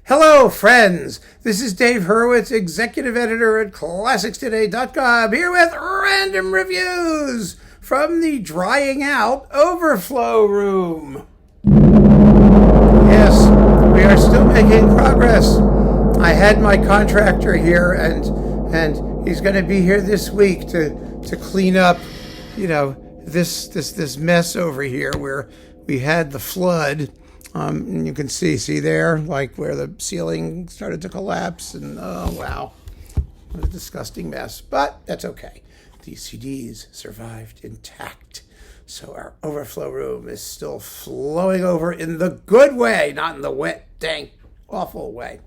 Hello, friends. This is Dave Hurwitz, executive editor at ClassicsToday.com, here with random reviews from the drying out Overflow Room. Yes, we are still making progress. I had my contractor here, and he's going to be here this week to clean up, this mess over here where we had the flood. And you can see there, like where the ceiling started to collapse, and oh wow, what a disgusting mess. But that's okay. The CDs survived intact. So our overflow room is still flowing over in the good way, not in the wet, dank, awful way.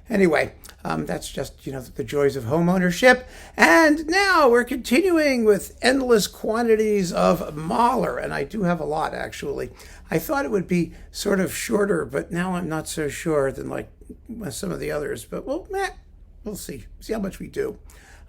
Anyway, that's just, the joys of home ownership. And now we're continuing with endless quantities of Mahler. And I do have a lot, actually. I thought it would be sort of shorter, but now I'm not so sure than like some of the others. But we'll see. See how much we do.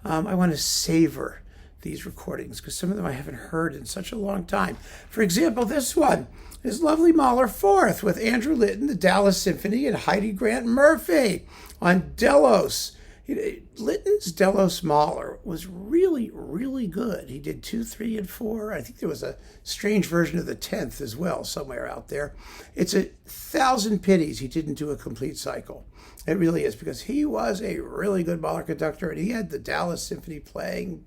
I want to savor these recordings because some of them I haven't heard in such a long time. For example, this one is lovely Mahler Fourth with Andrew Litton, the Dallas Symphony, and Heidi Grant Murphy on Delos. Litton's Delos Mahler was really, really good. He did 2, 3, and 4. I think there was a strange version of the 10th as well somewhere out there. It's 1,000 pities he didn't do a complete cycle. It really is, because he was a really good Mahler conductor, and he had the Dallas Symphony playing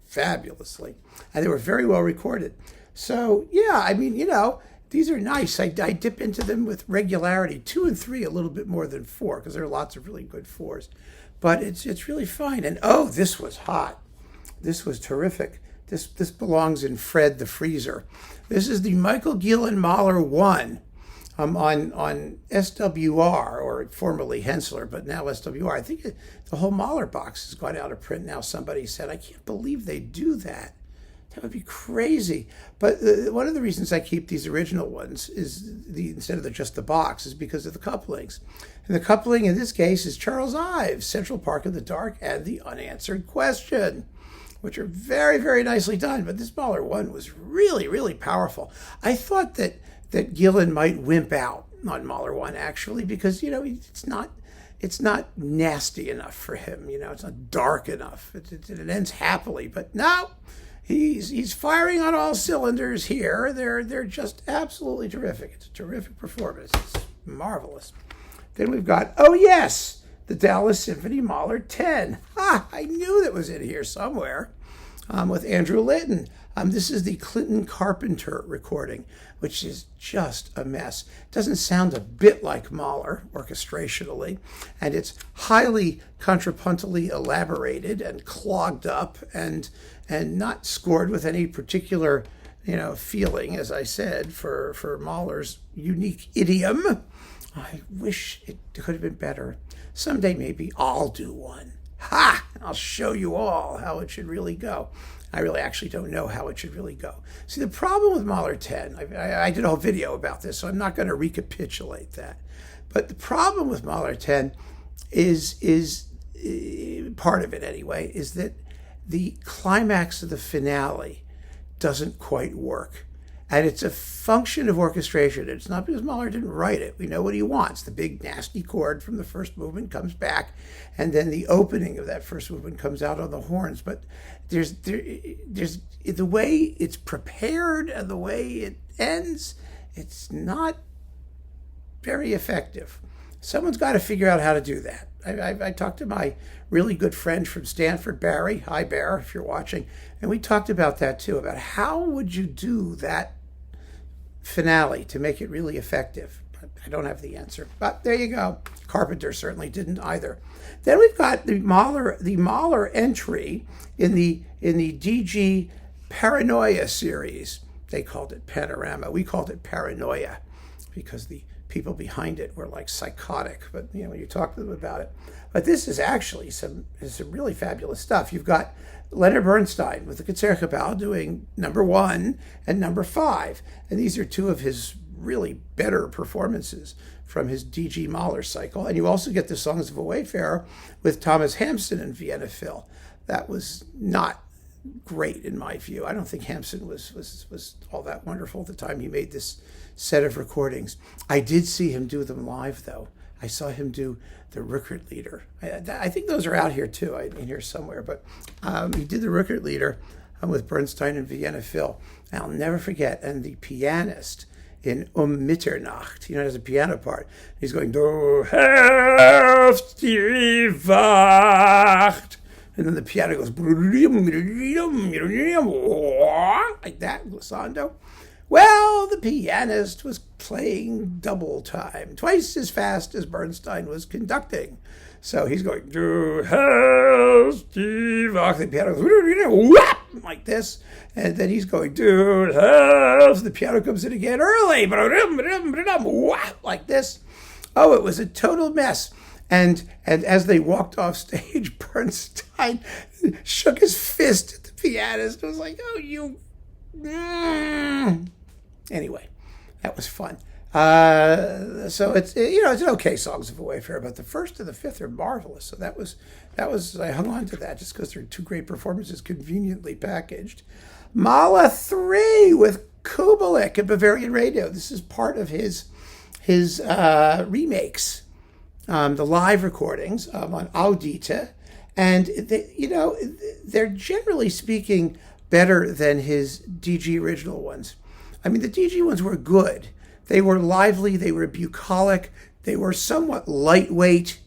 fabulously, and they were very well recorded. So yeah, these are nice. I dip into them with regularity. 2 and 3 a little bit more than 4, because there are lots of really good 4s. But it's really fine. And oh, this was hot. This was terrific. This belongs in Fred the Freezer. This is the Michael Gielan Mahler 1 on SWR, or formerly Hensler, but now SWR. I think the whole Mahler box has gone out of print now. Somebody said, I can't believe they do that. That would be crazy. But one of the reasons I keep these original ones is instead of just the box is because of the couplings. And the coupling in this case is Charles Ives, Central Park in the Dark, and The Unanswered Question, which are very, very nicely done. But this Mahler 1 was really, really powerful. I thought that Gielan might wimp out on Mahler 1, actually, because, it's not nasty enough for him. It's not dark enough. It ends happily. But no, he's firing on all cylinders here. They're just absolutely terrific. It's a terrific performance. It's marvelous. Then we've got, oh yes, the Dallas Symphony Mahler 10. I knew that was in here somewhere, with Andrew Litton. This is the Clinton Carpenter recording, which is just a mess. It doesn't sound a bit like Mahler orchestrationally, and it's highly contrapuntally elaborated and clogged up and not scored with any particular, feeling, as I said, for Mahler's unique idiom. I wish it could have been better. Someday maybe I'll do one. I'll show you all how it should really go. I really actually don't know how it should really go. See, the problem with Mahler 10, I did a whole video about this, so I'm not going to recapitulate that. But the problem with Mahler 10 is part of it anyway, is that the climax of the finale doesn't quite work. And it's a function of orchestration. It's not because Mahler didn't write it. We know what he wants. The big nasty chord from the first movement comes back, and then the opening of that first movement comes out on the horns. But there's the way it's prepared and the way it ends, it's not very effective. Someone's got to figure out how to do that. I talked to my really good friend from Stanford, Barry. Hi, Bear, if you're watching. And we talked about that, too, about how would you do that finale to make it really effective. But I don't have the answer. But there you go. Carpenter certainly didn't either. Then we've got the Mahler entry in the DG Paranoia series. They called it Panorama. We called it Paranoia because the people behind it were like psychotic, but when you talk to them about it. But this is actually some really fabulous stuff. You've got Leonard Bernstein with the Concertgebouw doing number 1 and number 5, and these are 2 of his really better performances from his DG Mahler cycle. And you also get the Songs of a Wayfarer with Thomas Hampson and Vienna Phil. That was not great in my view. I don't think Hampson was all that wonderful at the time he made this set of recordings. I did see him do them live, though. I saw him do the Rückert-Lieder. I think those are out here too, in here somewhere. But he did the Rückert-Lieder with Bernstein and Vienna Phil. I'll never forget. And the pianist in Mitternacht, you know, it has a piano part. He's going, Du hast die Wacht. And then the piano goes, like that, glissando. Well, the pianist was playing double time, twice as fast as Bernstein was conducting. So he's going, Du hast die Wacht. The piano goes, like this. And then he's going, Du hast. The piano comes in again early, like this. Oh, it was a total mess. And as they walked off stage, Bernstein shook his fist at the pianist. It was like, oh, you. Anyway, that was fun. So it's it's an okay Songs of a Wayfarer, but the first and the fifth are marvelous. So that was I hung on to that just because they're two great performances, conveniently packaged. Mahler 3 with Kubelik at Bavarian Radio. This is part of his remakes. The live recordings on Audite, and they're generally speaking better than his DG original ones. I mean, the DG ones were good. They were lively, they were bucolic, they were somewhat lightweight.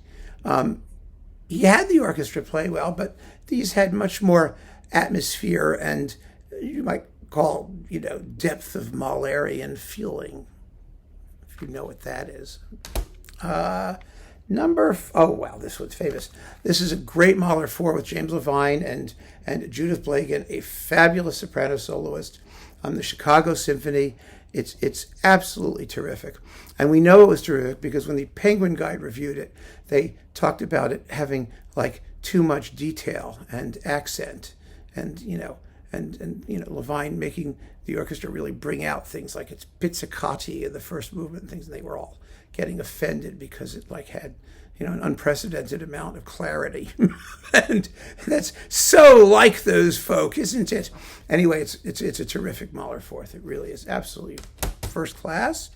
He had the orchestra play well, but these had much more atmosphere and you might call, depth of Mahlerian feeling, if you know what that is. This one's famous. This is a great Mahler 4 with James Levine and Judith Blagan, a fabulous soprano soloist. The Chicago Symphony. It's absolutely terrific. And we know it was terrific because when the Penguin Guide reviewed it, they talked about it having like too much detail and accent and Levine making the orchestra really bring out things like its pizzicati in the first movement and things, and they were all getting offended because it had an unprecedented amount of clarity. And that's so like those folk, isn't it? Anyway, it's a terrific Mahler fourth. It really is absolutely first class.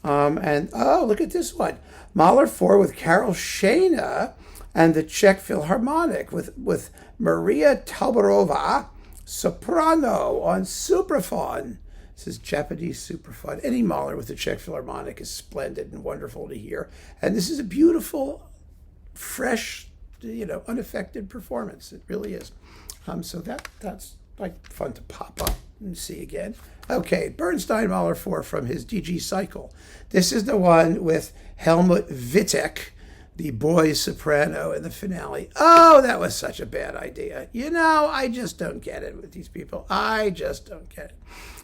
Look at this one. Mahler 4 with Karol Szejna and the Czech Philharmonic with Maria Tauberova, soprano on supraphon. This is Japanese supraphon. Any Mahler with the Czech Philharmonic is splendid and wonderful to hear. And this is a beautiful, fresh, unaffected performance. It really is. So that's like fun to pop up and see again. Okay, Bernstein Mahler 4 from his DG cycle. This is the one with Helmut Wittek, the boy soprano in the finale. Oh, that was such a bad idea. I just don't get it with these people. I just don't get it.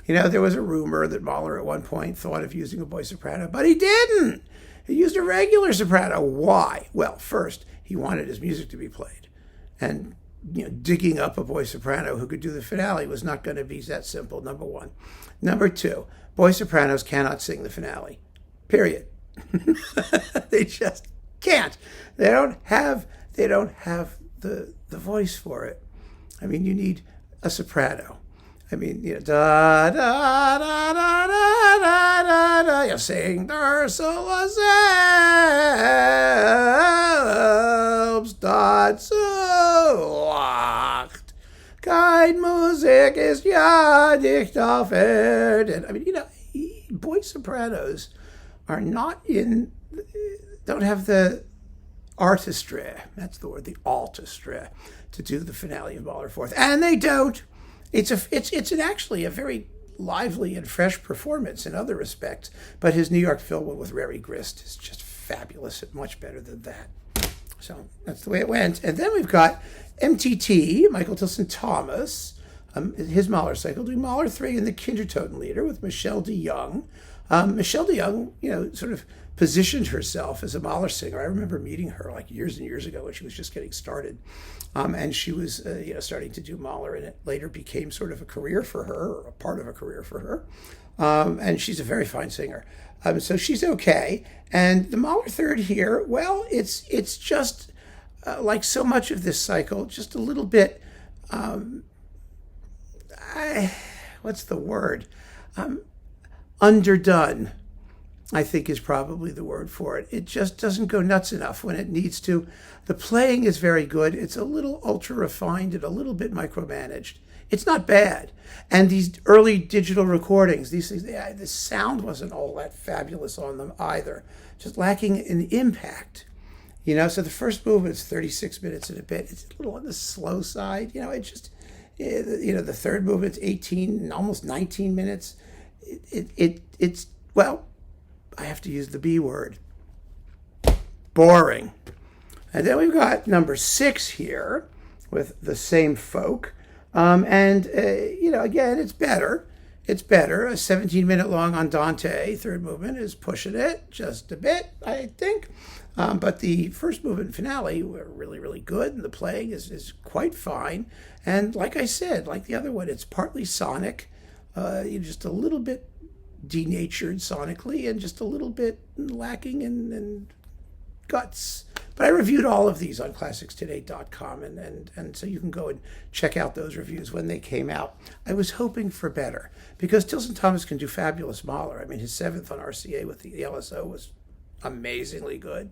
There was a rumor that Mahler at one point thought of using a boy soprano, but he didn't. He used a regular soprano. Why? Well, first, he wanted his music to be played. And, digging up a boy soprano who could do the finale was not going to be that simple, number one. Number two, boy sopranos cannot sing the finale. Period. They just can't. They don't have the voice for it. I mean, you need a soprano. I mean, da da da da da da da da. You sing der Sola selbst dazu lacht. Kein Musik ist ja nicht auf Erden. I mean, boy sopranos are don't have the artistry. That's the word, the altistra, to do the finale of Mahler Fourth, and they don't. It's actually a very lively and fresh performance in other respects, but his New York Phil one with Rary Grist is just fabulous and much better than that. So that's the way it went. And then we've got MTT, Michael Tilson Thomas, his Mahler cycle, doing Mahler 3 in the Kindertotenlieder with Michelle de Young. Michelle de Young, sort of positioned herself as a Mahler singer. I remember meeting her like years and years ago when she was just getting started. And she was, starting to do Mahler, and it later became sort of a career for her, or a part of a career for her. And she's a very fine singer. So she's okay. And the Mahler third here, well, it's just like so much of this cycle, just a little bit, what's the word? Underdone. I think is probably the word for it. It just doesn't go nuts enough when it needs to. The playing is very good. It's a little ultra refined and a little bit micromanaged. It's not bad. And these early digital recordings, these things, the sound wasn't all that fabulous on them either. Just lacking in impact. So the first movement's 36 minutes and a bit. It's a little on the slow side. The third movement's 18, almost 19 minutes. It's, well, I have to use the B word. Boring. And then we've got number 6 here with the same folk. Again, it's better. It's better. A 17-minute long Andante, third movement, is pushing it just a bit, I think. But the first movement finale were really, really good, and the playing is quite fine. And like I said, like the other one, it's partly sonic, just a little bit denatured sonically, and just a little bit lacking in guts. But I reviewed all of these on ClassicsToday.com, and so you can go and check out those reviews when they came out. I was hoping for better, because Tilson Thomas can do fabulous Mahler. I mean, his 7th on RCA with the LSO was amazingly good.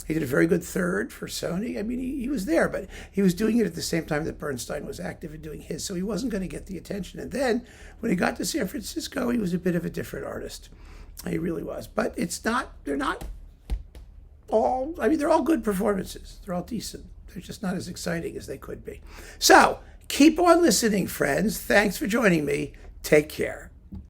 He did a very good third for Sony. I mean, he was there, but he was doing it at the same time that Bernstein was active in doing his, so he wasn't going to get the attention. And then when he got to San Francisco, he was a bit of a different artist. He really was. But they're not all, they're all good performances. They're all decent. They're just not as exciting as they could be. So keep on listening, friends. Thanks for joining me. Take care.